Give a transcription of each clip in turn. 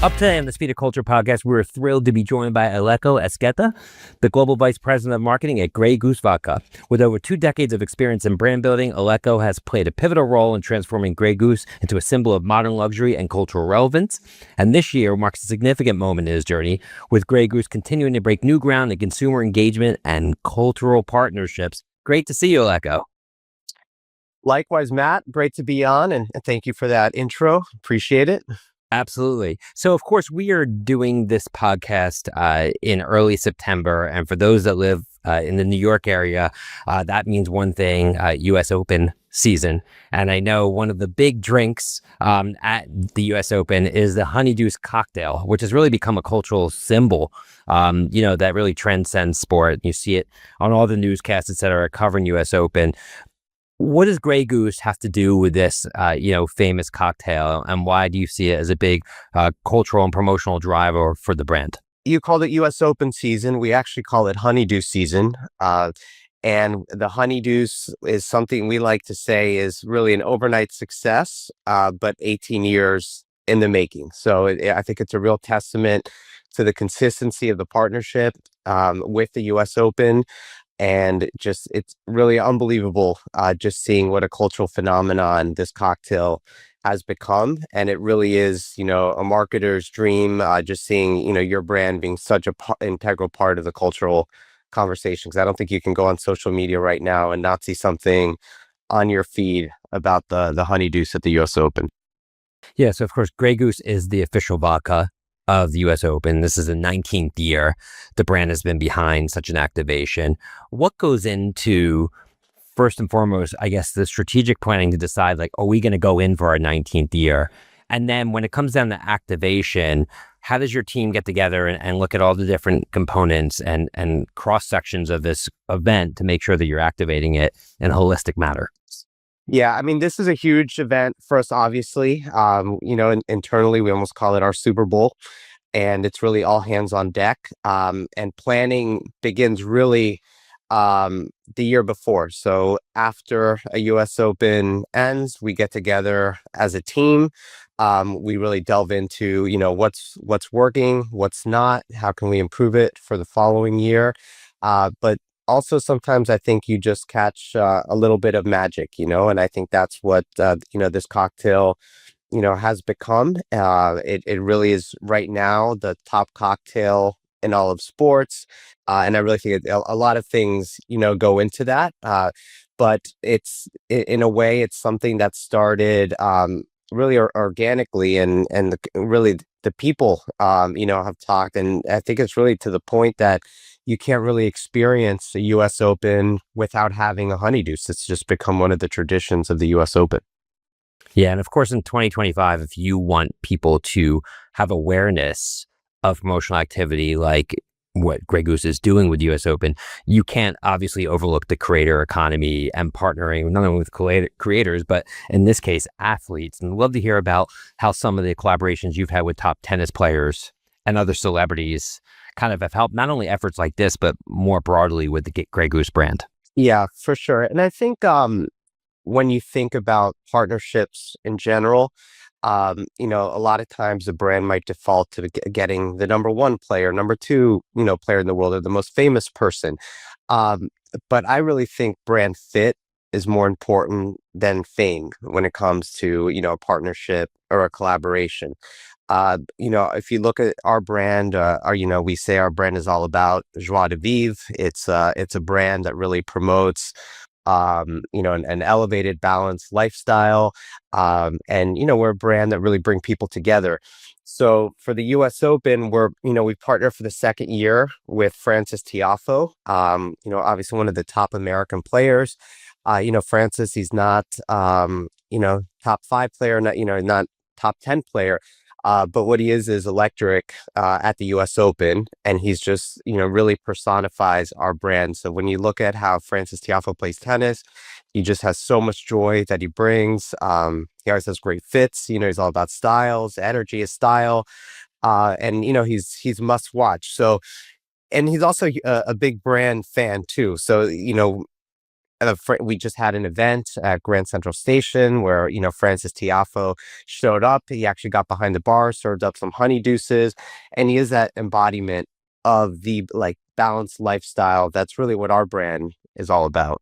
Up today on the Speed of Culture podcast, we're thrilled to be joined by Aleko Esqueta, the Global Vice President of Marketing at Grey Goose Vodka. With over 2 decades of experience in brand building, Aleko has played a pivotal role in transforming Grey Goose into a symbol of modern luxury and cultural relevance. And this year marks a significant moment in his journey, with Grey Goose continuing to break new ground in consumer engagement and cultural partnerships. Great to see you, Aleko. Likewise, Matt, great to be on, and thank you for that intro. Appreciate it. Absolutely. So, of course, we are doing this podcast in early September. And for those that live in the New York area, that means one thing, U.S. Open season. And I know one of the big drinks at the U.S. Open is the Honey Deuce cocktail, which has really become a cultural symbol, that really transcends sport. You see it on all the newscasts, et cetera, covering U.S. Open. What does Grey Goose have to do with this, famous cocktail, and why do you see it as a big cultural and promotional driver for the brand? You called it U.S. Open season. We actually call it Honey Deuce season. And the Honey Deuce is something we like to say is really an overnight success, but 18 years in the making. So I think it's a real testament to the consistency of the partnership with the U.S. Open. And just, it's really unbelievable just seeing what a cultural phenomenon this cocktail has become. And it really is, a marketer's dream, just seeing, your brand being such a integral part of the cultural conversation. Because I don't think you can go on social media right now and not see something on your feed about the Honey Deuce at the US Open. Yeah, so of course, Grey Goose is the official vodka of the U.S. Open. This is the 19th year the brand has been behind such an activation. What goes into, first and foremost, I guess, the strategic planning to decide, are we going to go in for our 19th year? And then when it comes down to activation, how does your team get together and look at all the different components and cross sections of this event to make sure that you're activating it in a holistic manner? Yeah, I mean, this is a huge event for us, obviously. Internally, we almost call it our Super Bowl, and it's really all hands on deck. And planning begins really the year before. So after a US Open ends, we get together as a team. We really delve into, what's working, what's not, how can we improve it for the following year. But also, sometimes I think you just catch a little bit of magic, and I think that's what, this cocktail, has become. It really is right now the top cocktail in all of sports. And I really think a lot of things, go into that. But in a way, it's something that started really organically, and really the people, have talked. And I think it's really to the point that you can't really experience a U.S. Open without having a Honey Deuce. It's just become one of the traditions of the U.S. Open. Yeah, and of course, in 2025, if you want people to have awareness of promotional activity like what Grey Goose is doing with U.S. Open, you can't obviously overlook the creator economy and partnering not only with creators, but in this case, athletes. And I'd love to hear about how some of the collaborations you've had with top tennis players and other celebrities kind of have helped not only efforts like this, but more broadly with the Grey Goose brand. Yeah, for sure. And I think when you think about partnerships in general, a lot of times the brand might default to getting the number one player, number two, player in the world, or the most famous person. But I really think brand fit is more important than fame when it comes to, a partnership or a collaboration. If you look at our brand, we say our brand is all about joie de vivre. It's a brand that really promotes, an elevated, balanced lifestyle. And we're a brand that really bring people together. So for the U.S. Open, we partner for the second year with Frances Tiafoe. Obviously one of the top American players. Francis, he's not, top 5 player, not top 10 player. But what he is electric at the U.S. Open, and he's just, really personifies our brand. So when you look at how Frances Tiafoe plays tennis, he just has so much joy that he brings. He always has great fits. He's all about styles, energy is style, and he's must watch. So, and he's also a big brand fan too. So we just had an event at Grand Central Station where, Francis Tiafo showed up. He actually got behind the bar, served up some honey deuces, and he is that embodiment of the like balanced lifestyle. That's really what our brand is all about.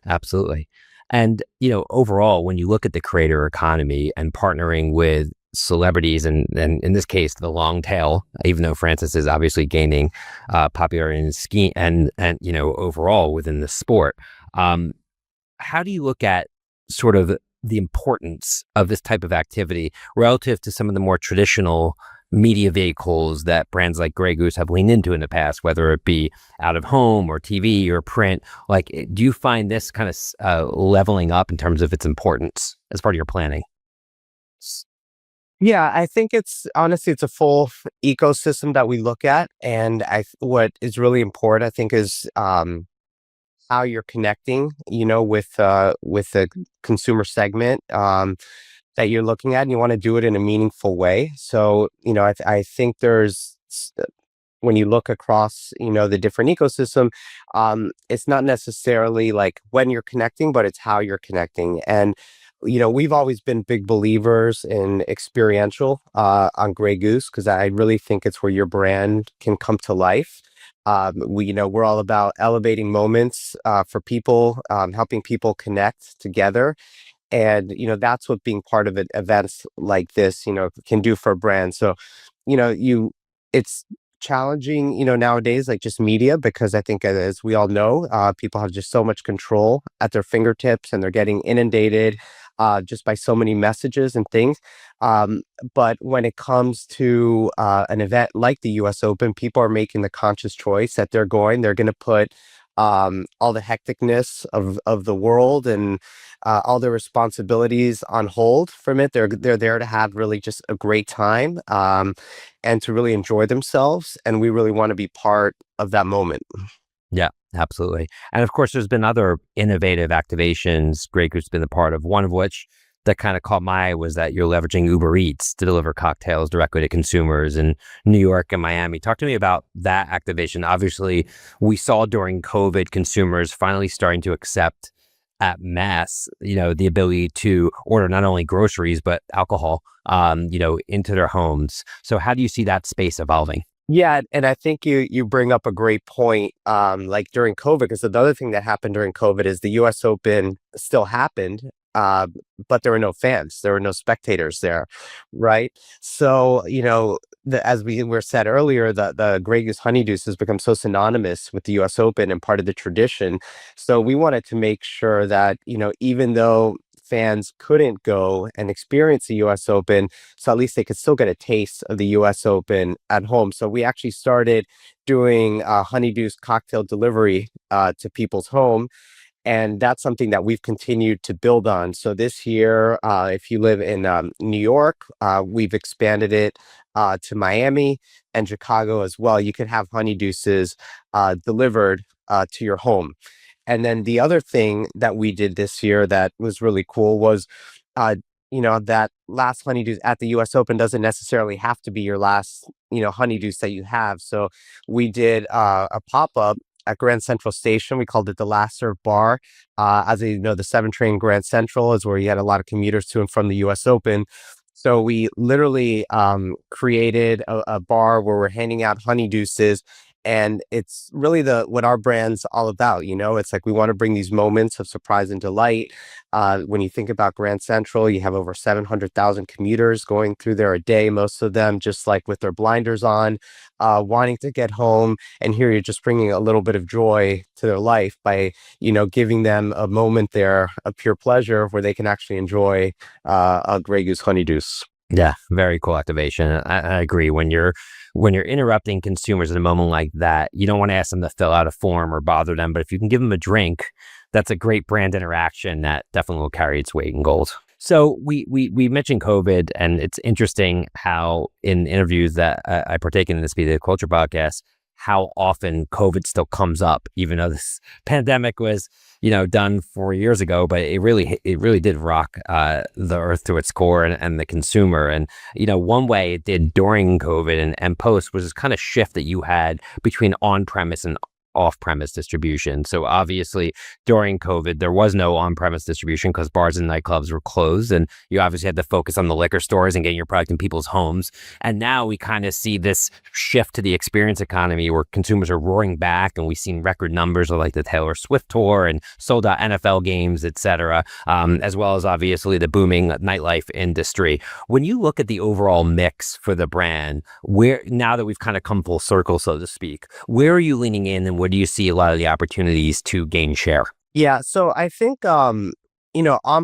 Absolutely. And, overall, when you look at the creator economy and partnering with celebrities and in this case, the long tail, even though Francis is obviously gaining popularity in skiing and, overall within the sport, um, how do you look at sort of the importance of this type of activity relative to some of the more traditional media vehicles that brands like Grey Goose have leaned into in the past, whether it be out of home or TV or print? Like, do you find this kind of leveling up in terms of its importance as part of your planning? Yeah, I think it's a full ecosystem that we look at, and what is really important, I think, is how you're connecting, with the consumer segment that you're looking at, and you want to do it in a meaningful way. So, I think when you look across, the different ecosystem, it's not necessarily like when you're connecting, but it's how you're connecting. And, we've always been big believers in experiential on Grey Goose, because I really think it's where your brand can come to life. We're all about elevating moments for people, helping people connect together. And, that's what being part of events like this, can do for a brand. So, you know, you it's challenging, nowadays, like just media, because I think as we all know, people have just so much control at their fingertips and they're getting inundated just by so many messages and things. Um, but when it comes to an event like the US Open, people are making the conscious choice that they're going to put all the hecticness of the world and all their responsibilities on hold from it. They're there to have really just a great time, and to really enjoy themselves. And we really want to be part of that moment. Yeah, absolutely. And of course, there's been other innovative activations Grey Goose has been a part of, one of which that kind of caught my eye was that you're leveraging Uber Eats to deliver cocktails directly to consumers in New York and Miami. Talk to me about that activation. Obviously, we saw during COVID consumers finally starting to accept at mass, the ability to order not only groceries, but alcohol, into their homes. So how do you see that space evolving? Yeah, and I think you bring up a great point. Like during COVID, because the other thing that happened during COVID is the U.S. Open still happened, uh, but there were no fans, there were no spectators there, right? So as we were said earlier, the Grey Goose Honey Deuce has become so synonymous with the U.S. Open and part of the tradition. So we wanted to make sure that even though fans couldn't go and experience the US Open, so at least they could still get a taste of the US Open at home. So we actually started doing Honey Deuce cocktail delivery to people's home. And that's something that we've continued to build on. So this year, if you live in New York, we've expanded it to Miami and Chicago as well. You could have Honey Deuces delivered to your home. And then the other thing that we did this year that was really cool was, uh, that last honeydew at the US Open doesn't necessarily have to be your last, honeydews that you have. So we did a pop up at Grand Central Station. We called it the Last Serve Bar. The 7 train Grand Central is where you had a lot of commuters to and from the US Open. So we literally created a bar where we're handing out honey deuces, and it's really the what our brand's all about. It's like we want to bring these moments of surprise and delight. When you think about Grand Central, you have over 700,000 commuters going through there a day, most of them just like with their blinders on, wanting to get home. And here you're just bringing a little bit of joy to their life by, giving them a moment there of pure pleasure where they can actually enjoy a Grey Goose Honey Deuce. Yeah, very cool activation. I agree. When you're interrupting consumers in a moment like that, you don't want to ask them to fill out a form or bother them. But if you can give them a drink, that's a great brand interaction that definitely will carry its weight in gold. So we mentioned COVID, and it's interesting how in interviews that I partake in this Be the Culture podcast, how often COVID still comes up, even though this pandemic was, done 4 years ago, but it really did rock the earth to its core and the consumer. And, one way it did during COVID and post was this kind of shift that you had between on-premise and off-premise distribution. So obviously during COVID, there was no on-premise distribution because bars and nightclubs were closed, and you obviously had to focus on the liquor stores and getting your product in people's homes. And now we kind of see this shift to the experience economy where consumers are roaring back, and we've seen record numbers of like the Taylor Swift tour and sold out NFL games, etc., as well as obviously the booming nightlife industry. When you look at the overall mix for the brand, where now that we've kind of come full circle, so to speak, where are you leaning in, and where do you see a lot of the opportunities to gain share? Yeah, so I think on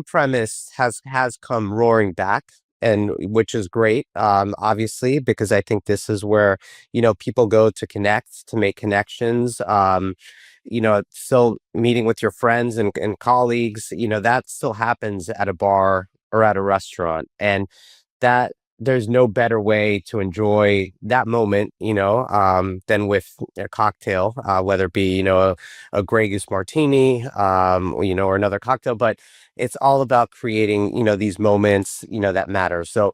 premise has come roaring back, and which is great, obviously, because I think this is where people go to connect, to make connections. Still meeting with your friends and colleagues, that still happens at a bar or at a restaurant, and that there's no better way to enjoy that moment, than with a cocktail, whether it be, a Grey Goose martini, or another cocktail. But it's all about creating, these moments, that matter. So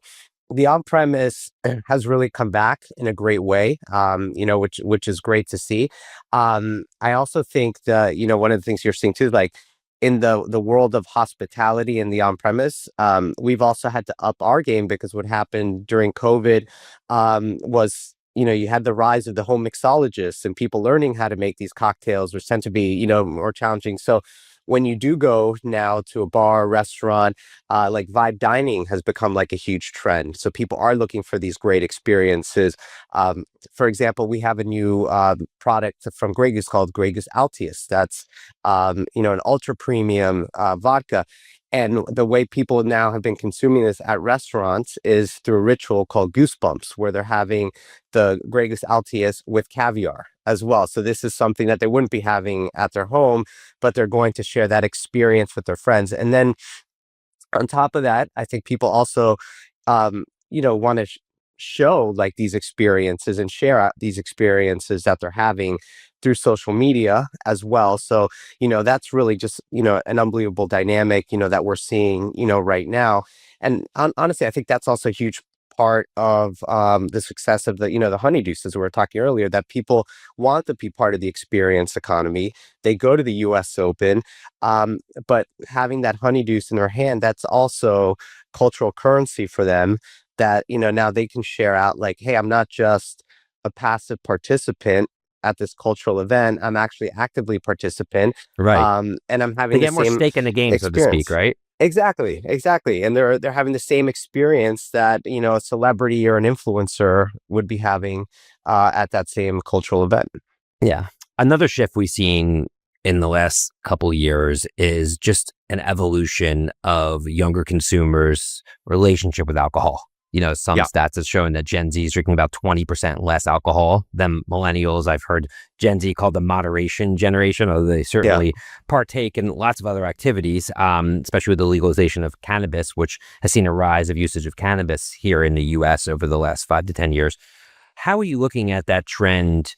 the on-premise has really come back in a great way, which is great to see. I also think that, one of the things you're seeing too, like in the world of hospitality and the on-premise, we've also had to up our game, because what happened during COVID was, you had the rise of the home mixologists and people learning how to make these cocktails, which tend to be, more challenging. So when you do go now to a bar, restaurant, like vibe dining has become like a huge trend. So people are looking for these great experiences. For example, we have a new product from Grey Goose called Grey Goose Altius. That's, an ultra premium vodka. And the way people now have been consuming this at restaurants is through a ritual called Goosebumps, where they're having the Grey Goose Altius with caviar as well. So this is something that they wouldn't be having at their home, but they're going to share that experience with their friends. And then on top of that, I think people also, want to show like these experiences and share out these experiences that they're having through social media as well. So, that's really just, an unbelievable dynamic, that we're seeing, right now. And honestly, I think that's also a huge part of the success of the Honey Deuce, as we were talking earlier, that people want to be part of the experience economy. They go to the US Open, but having that Honey Deuce in their hand, that's also cultural currency for them, that, now they can share out like, hey, I'm not just a passive participant at this cultural event. I'm actually actively participant. Right. And I'm They having the get more same stake in the game, so to speak, experience. right? Exactly. And they're having the same experience that, a celebrity or an influencer would be having at that same cultural event. Yeah. Another shift we've seen in the last couple of years is just an evolution of younger consumers' relationship with alcohol. Some Yeah. stats have shown that Gen Z is drinking about 20% less alcohol than millennials. I've heard Gen Z called the moderation generation, although they certainly partake in lots of other activities, especially with the legalization of cannabis, which has seen a rise of usage of cannabis here in the US over the last 5 to 10 years. How are you looking at that trend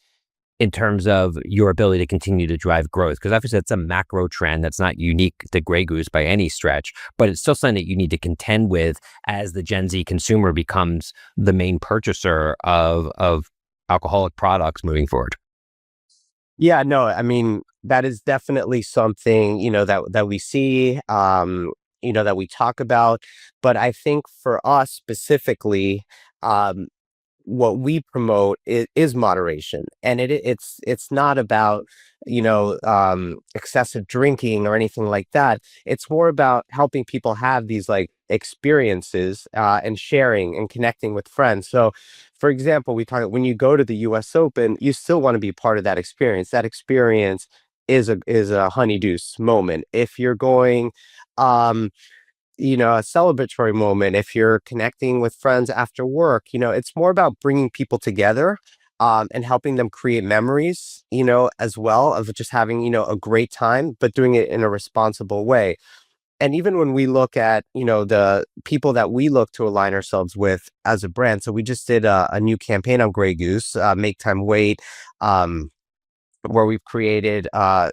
in terms of your ability to continue to drive growth? Because obviously it's a macro trend that's not unique to Grey Goose by any stretch, but it's still something that you need to contend with as the Gen Z consumer becomes the main purchaser of alcoholic products moving forward. Yeah, no, I mean, that is definitely something, that we see, that we talk about. But I think for us specifically, um, what we promote is moderation, and it's not about excessive drinking or anything like that. It's more about helping people have these like experiences, and sharing and connecting with friends. So for example, we talk, when you go to the US Open, you still want to be part of that experience. That experience is a Honey Deuce moment. If you're going, um a celebratory moment, if you're connecting with friends after work, it's more about bringing people together, and helping them create memories, as well, of just having, a great time, but doing it in a responsible way. And even when we look at, the people that we look to align ourselves with as a brand, so we just did a new campaign on Grey Goose, Make Time Wait, um, where we've created a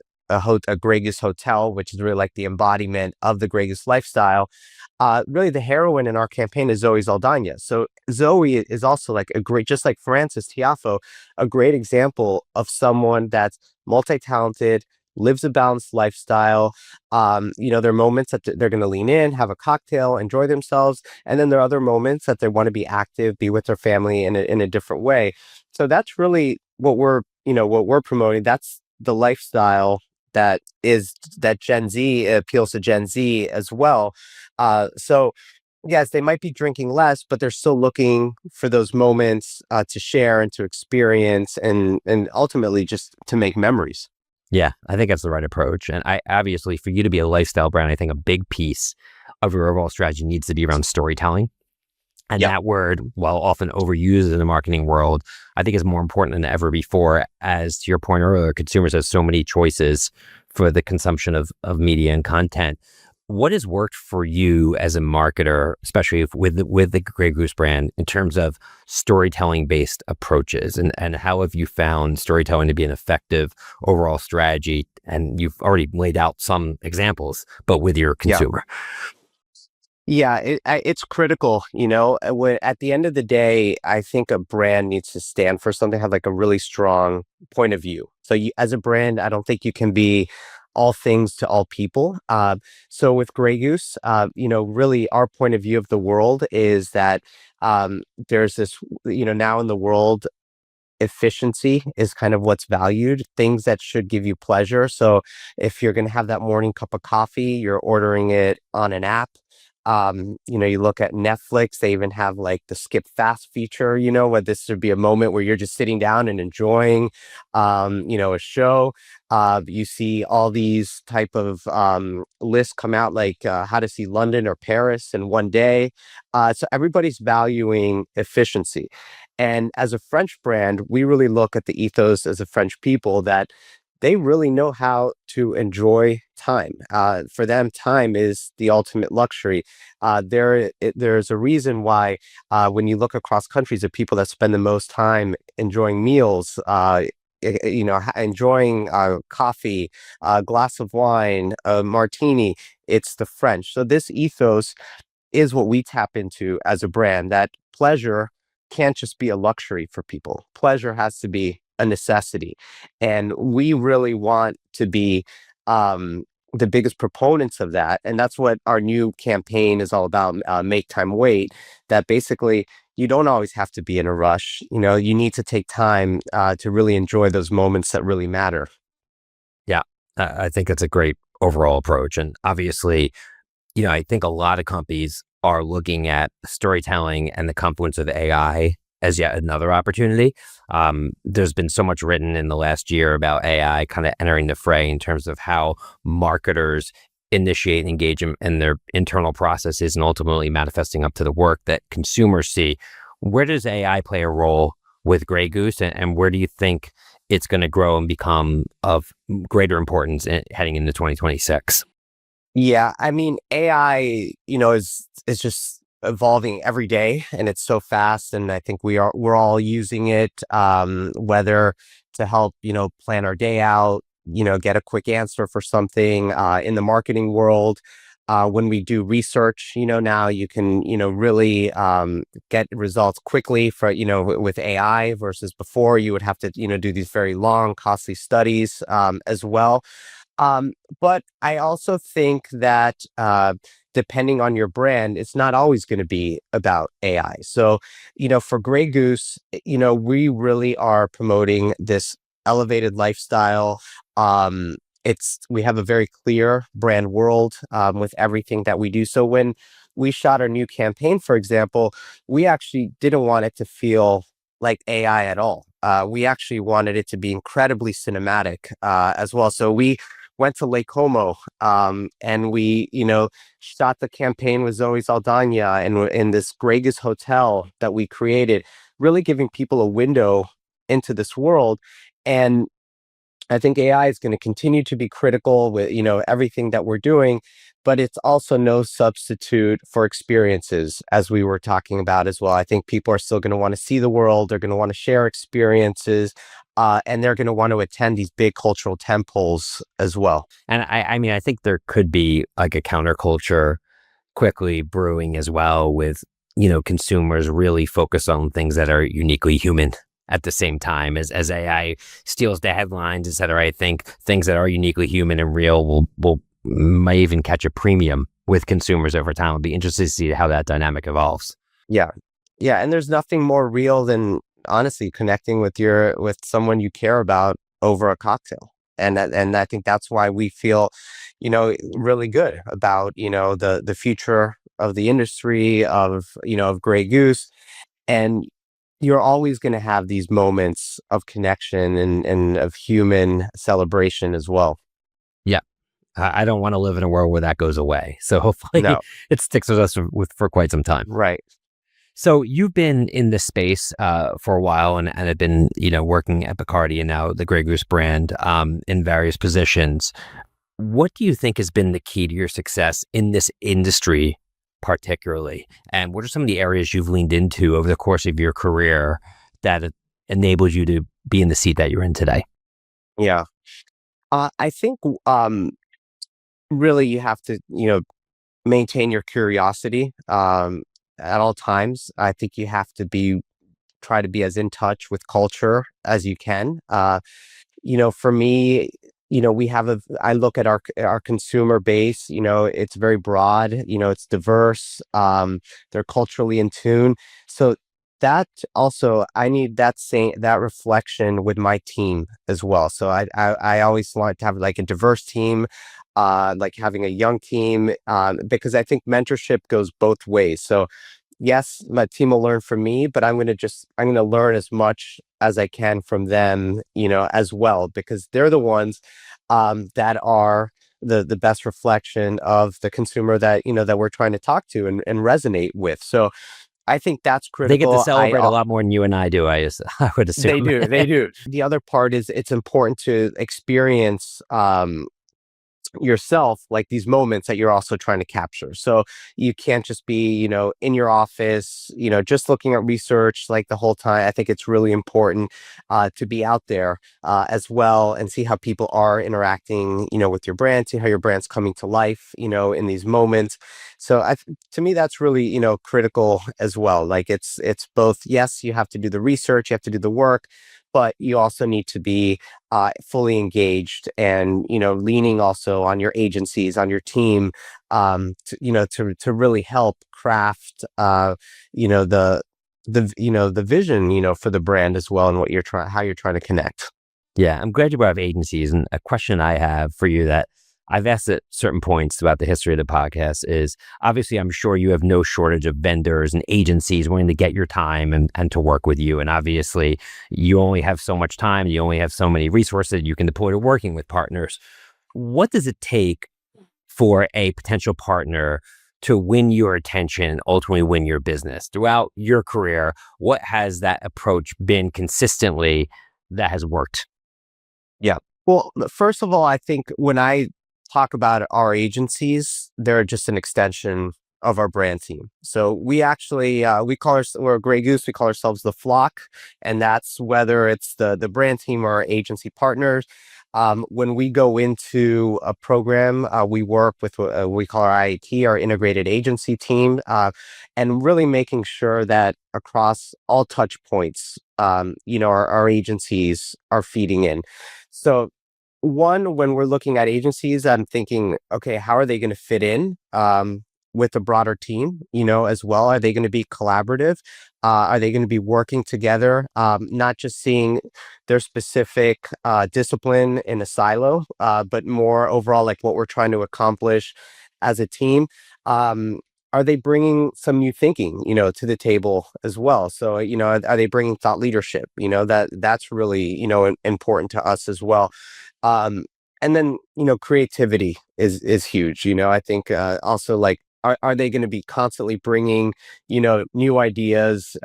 Grey Goose hotel, which is really like the embodiment of the Grey Goose lifestyle. Really, the heroine in our campaign is Zoe Saldana. So Zoe is also like a great, just like Francis Tiafo, a great example of someone that's multi-talented, lives a balanced lifestyle. There are moments that they're going to lean in, have a cocktail, enjoy themselves. And then there are other moments that they want to be active, be with their family in a different way. So that's really what we're promoting. That's the lifestyle that Gen Z appeals to Gen Z as well. So yes, they might be drinking less, but they're still looking for those moments to share and to experience and ultimately just to make memories. Yeah, I think that's the right approach. And I obviously, for you to be a lifestyle brand, I think a big piece of your overall strategy needs to be around storytelling. And Yep. that word, while often overused in the marketing world, I think is more important than ever before. As to your point earlier, consumers have so many choices for the consumption of media and content. What has worked for you as a marketer, especially with the Grey Goose brand, in terms of storytelling based approaches, and how have you found storytelling to be an effective overall strategy? And you've already laid out some examples, but with your Yeah. consumer. Yeah, it's critical, at the end of the day, I think a brand needs to stand for something, have like a really strong point of view. So as a brand, I don't think you can be all things to all people. So with Grey Goose, really our point of view of the world is that there's this, now in the world, efficiency is kind of what's valued, things that should give you pleasure. So if you're going to have that morning cup of coffee, you're ordering it on an app. You look at Netflix, they even have like the skip fast feature, where this would be a moment where you're just sitting down and enjoying, a show. You see all these type of lists come out like how to see London or Paris in one day. So everybody's valuing efficiency. And as a French brand, we really look at the ethos as a French people that they really know how to enjoy time. For them, time is the ultimate luxury. There's a reason why when you look across countries, the people that spend the most time enjoying meals, enjoying coffee, a glass of wine, a martini, it's the French. So this ethos is what we tap into as a brand, that pleasure can't just be a luxury for people. Pleasure has to be a necessity. And we really want to be um, the biggest proponents of that. And that's what our new campaign is all about, Make Time Wait, that basically you don't always have to be in a rush. You need to take time to really enjoy those moments that really matter. Yeah, I think that's a great overall approach. And obviously, I think a lot of companies are looking at storytelling and the confluence of AI as yet another opportunity. There's been so much written in the last year about AI kind of entering the fray in terms of how marketers initiate engagement in their internal processes and ultimately manifesting up to the work that consumers see. Where does AI play a role with Grey Goose, and where do you think it's going to grow and become of greater importance heading into 2026? Yeah, I mean, AI, is just evolving every day and it's so fast. And I think we're all using it, whether to help, plan our day out, get a quick answer for something, in the marketing world. When we do research, now you can, really get results quickly for, with AI versus before you would have to, do these very long, costly studies as well. But I also think that depending on your brand, it's not always going to be about AI. So, for Grey Goose, we really are promoting this elevated lifestyle. We have a very clear brand world with everything that we do. So when we shot our new campaign, for example, we actually didn't want it to feel like AI at all. We actually wanted it to be incredibly cinematic as well. So we went to Lake Como, and we, shot the campaign with Zoe Saldana and in this Grey Goose hotel that we created, really giving people a window into this world. And I think AI is going to continue to be critical with, everything that we're doing, but it's also no substitute for experiences, as we were talking about as well. I think people are still going to want to see the world. They're going to want to share experiences, and they're going to want to attend these big cultural temples as well. And I mean, I think there could be like a counterculture quickly brewing as well with, consumers really focus on things that are uniquely human at the same time as AI steals the headlines, et cetera. I think things that are uniquely human and real will might even catch a premium with consumers over time. I'll be interested to see how that dynamic evolves. Yeah. Yeah. And there's nothing more real than honestly connecting with someone you care about over a cocktail. And I think that's why we feel, really good about, the future of the industry of Grey Goose. And you're always going to have these moments of connection and of human celebration as well. Yeah. I don't want to live in a world where that goes away. So hopefully No, it sticks with us for quite some time. right. So you've been in this space for a while and have been, working at Bacardi and now the Grey Goose brand in various positions. What do you think has been the key to your success in this industry particularly? And what are some of the areas you've leaned into over the course of your career that enabled you to be in the seat that you're in today? Yeah. I think really you have to, maintain your curiosity at all times. I think you have to try to be as in touch with culture as you can. For me, I look at our consumer base, it's very broad, it's diverse, they're culturally in tune. So that also, I need that reflection with my team as well. So I always want to have like a diverse team, like having a young team, because I think mentorship goes both ways. So yes, my team will learn from me, but I'm going to learn as much as I can from them, as well, because they're the ones that are the best reflection of the consumer that we're trying to talk to and resonate with. So I think that's They get to critical. celebrate a lot more than you and I do, I would They assume. do, they do. The other part is it's important to experience yourself, like these moments that you're also trying to capture. So you can't just be, in your office, just looking at research like the whole time. I think it's really important to be out there as well and see how people are interacting, with your brand, see how your brand's coming to life, in these moments. So to me, that's really, critical as well. Like it's both, yes, you have to do the research, you have to do the work, but you also need to be fully engaged and leaning also on your agencies, on your team, to really help craft the vision for the brand as well, and how you're trying to connect. Yeah, I'm glad you brought up agencies. And a question I have for you that I've asked at certain points throughout the history of the podcast is obviously, I'm sure you have no shortage of vendors and agencies wanting to get your time and to work with you. And obviously, you only have so much time, you only have so many resources you can deploy to working with partners. What does it take for a potential partner to win your attention and ultimately win your business? Throughout your career, what has that approach been consistently that has worked? Yeah. Well, first of all, I think when I talk about our agencies, they're just an extension of our brand team. So we actually we're Grey Goose. We call ourselves the Flock, and that's whether it's the brand team or our agency partners. When we go into a program, we work with what we call our IAT, our integrated agency team, and really making sure that across all touch points, our agencies are feeding in. So when we're looking at agencies, I'm thinking, okay, how are they going to fit in with the broader team, as well? Are they going to be collaborative? Are they going to be working together, not just seeing their specific discipline in a silo, but more overall, like what we're trying to accomplish as a team? Are they bringing some new thinking, to the table as well? So, are they bringing thought leadership? That's really, important to us as well. Um, and then, creativity is huge. I think also like, are they going to be constantly bringing, new ideas,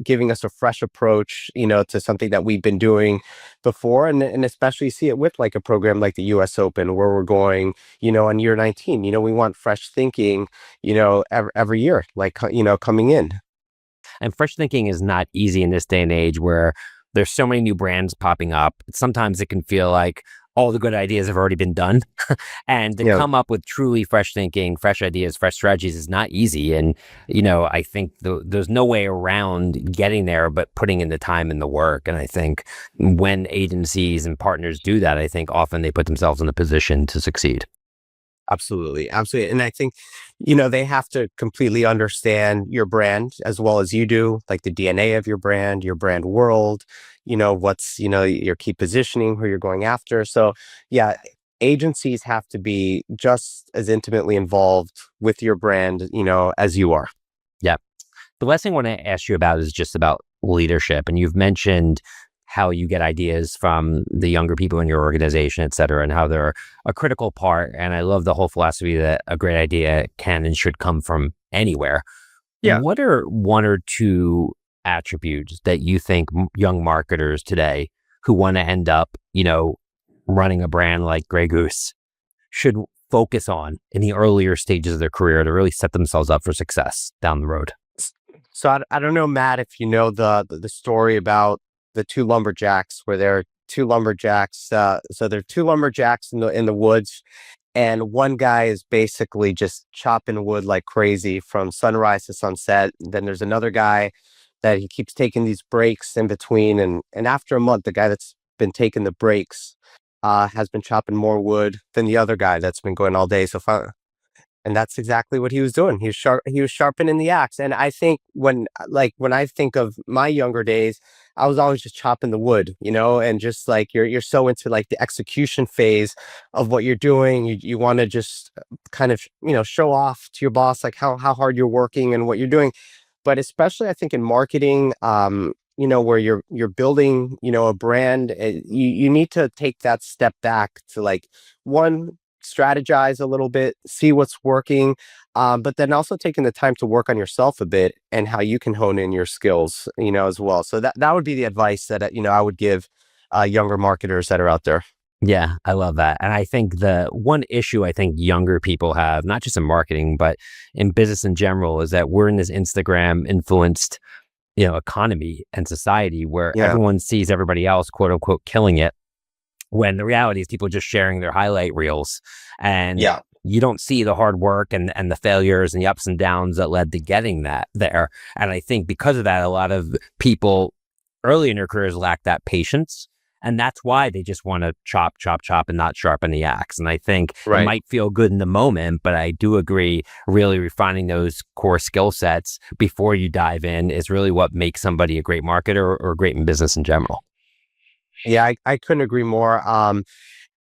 giving us a fresh approach, to something that we've been doing before, and especially see it with like a program like the U.S. Open, where we're going, on year 19. We want fresh thinking, every year, like coming in. And fresh thinking is not easy in this day and age where there's so many new brands popping up. Sometimes it can feel like all the good ideas have already been done. And to Yeah, come up with truly fresh thinking, fresh ideas, fresh strategies is not easy. And, I think there's no way around getting there, but putting in the time and the work. And I think when agencies and partners do that, I think often they put themselves in a position to succeed. absolutely. Absolutely. And I think, they have to completely understand your brand as well as you do, like the DNA of your brand world, what's, your key positioning, who you're going after. So, yeah, agencies have to be just as intimately involved with your brand, as you are. Yeah. The last thing I want to ask you about is just about leadership. And you've mentioned how you get ideas from the younger people in your organization, et cetera, and how they're a critical part. And I love the whole philosophy that a great idea can and should come from anywhere. Yeah. What are one or two attributes that you think young marketers today who want to end up, running a brand like Grey Goose should focus on in the earlier stages of their career to really set themselves up for success down the road? So I don't know, Matt, if you know the story about the two lumberjacks, where there are two lumberjacks. So there are two lumberjacks in the woods, and one guy is basically just chopping wood like crazy from sunrise to sunset. Then there's another guy that he keeps taking these breaks in between, and after a month, the guy that's been taking the breaks has been chopping more wood than the other guy that's been going all day. And that's exactly what he was doing. He was sharpening the axe. And I think when I think of my younger days, I was always just chopping the wood, and just like you're so into like the execution phase of what you're doing. You want to just kind of, show off to your boss like how hard you're working and what you're doing. But especially I think in marketing, where you're building, a brand, you need to take that step back to like one, strategize a little bit, see what's working, but then also taking the time to work on yourself a bit and how you can hone in your skills, as well. So that would be the advice that, I would give younger marketers that are out there. Yeah, I love that. And I think the one issue I think younger people have, not just in marketing, but in business in general, is that we're in this Instagram influenced, economy and society where Yeah. everyone sees everybody else, quote unquote, killing it. When the reality is people just sharing their highlight reels, and Yeah. you don't see the hard work and the failures and the ups and downs that led to getting that there. And I think because of that, a lot of people early in their careers lack that patience. And that's why they just want to chop, chop, chop and not sharpen the axe. And I think it Right. might feel good in the moment, but I do agree really refining those core skill sets before you dive in is really what makes somebody a great marketer or great in business in general. Yeah, I couldn't agree more.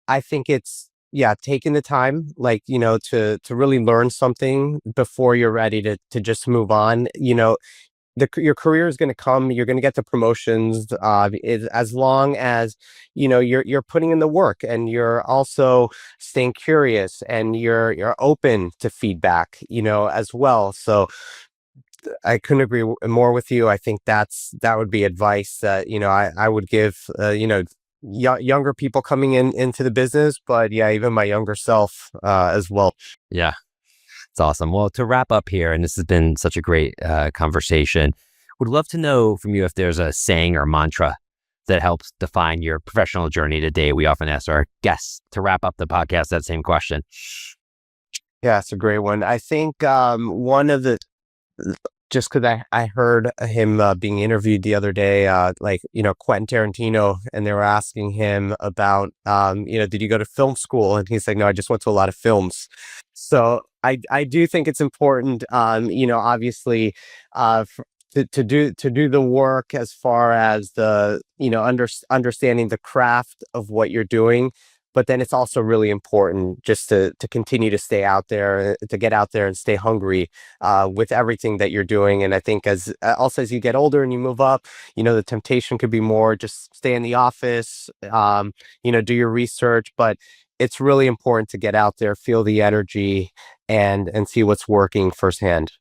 I think it's, yeah, taking the time, like, to really learn something before you're ready to just move on. Your career is going to come. You're going to get the promotions, as long as you're putting in the work, and you're also staying curious, and you're open to feedback, as well. So I couldn't agree more with you. I think that would be advice that I would give younger people coming into the business, but yeah, even my younger self as well. Yeah. It's awesome. Well, to wrap up here, and this has been such a great conversation, would love to know from you if there's a saying or mantra that helps define your professional journey today. We often ask our guests to wrap up the podcast that same question. Yeah, it's a great one. I think one of the just because I heard him being interviewed the other day, like, Quentin Tarantino, and they were asking him about, did you go to film school? And he's like, no, I just went to a lot of films. So I do think it's important, obviously, to do the work as far as the, understanding the craft of what you're doing. But then it's also really important just to continue to stay out there, to get out there and stay hungry with everything that you're doing. And I think also as you get older and you move up, the temptation could be more just stay in the office, do your research. But it's really important to get out there, feel the energy, and see what's working firsthand.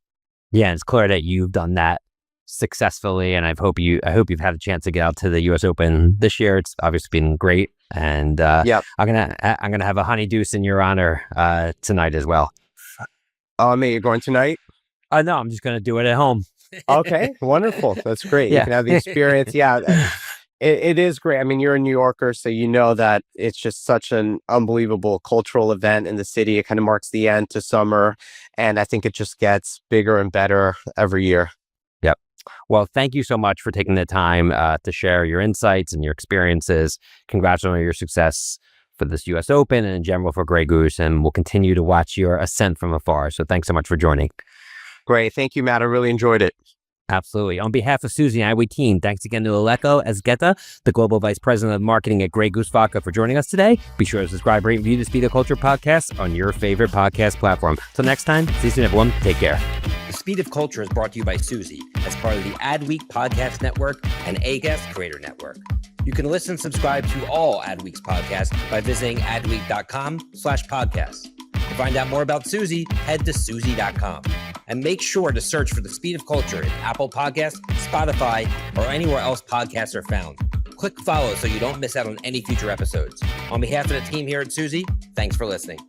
Yeah, it's clear that you've done that successfully, and I hope you've had a chance to get out to the U.S. Open this year. It's obviously been great, and Yeah. I'm gonna have a Honey Deuce in your honor tonight as well. Oh, mate, you're going tonight? No, I'm just gonna do it at home. Okay, wonderful. That's great. You Yeah. can have the experience. Yeah. It is great. I mean, you're a New Yorker, so you know that it's just such an unbelievable cultural event in the city. It kind of marks the end to summer, and I think it just gets bigger and better every year. Yep. Well, thank you so much for taking the time to share your insights and your experiences. Congrats on your success for this U.S. Open and in general for Grey Goose, and we'll continue to watch your ascent from afar. So thanks so much for joining. Great. Thank you, Matt. I really enjoyed it. Absolutely. On behalf of Susie and iWeek team, thanks again to Aleko Ezgeta, the Global Vice President of Marketing at Grey Goose Vodka, for joining us today. Be sure to subscribe, rate, and review the Speed of Culture podcast on your favorite podcast platform. Till next time, see you soon, everyone. Take care. The Speed of Culture is brought to you by Susie as part of the Adweek Podcast Network and AGAS Creator Network. You can listen and subscribe to all Adweek's podcasts by visiting adweek.com/podcasts. To find out more about Susie, head to susie.com. And make sure to search for The Speed of Culture in Apple Podcasts, Spotify, or anywhere else podcasts are found. Click follow so you don't miss out on any future episodes. On behalf of the team here at Susie, thanks for listening.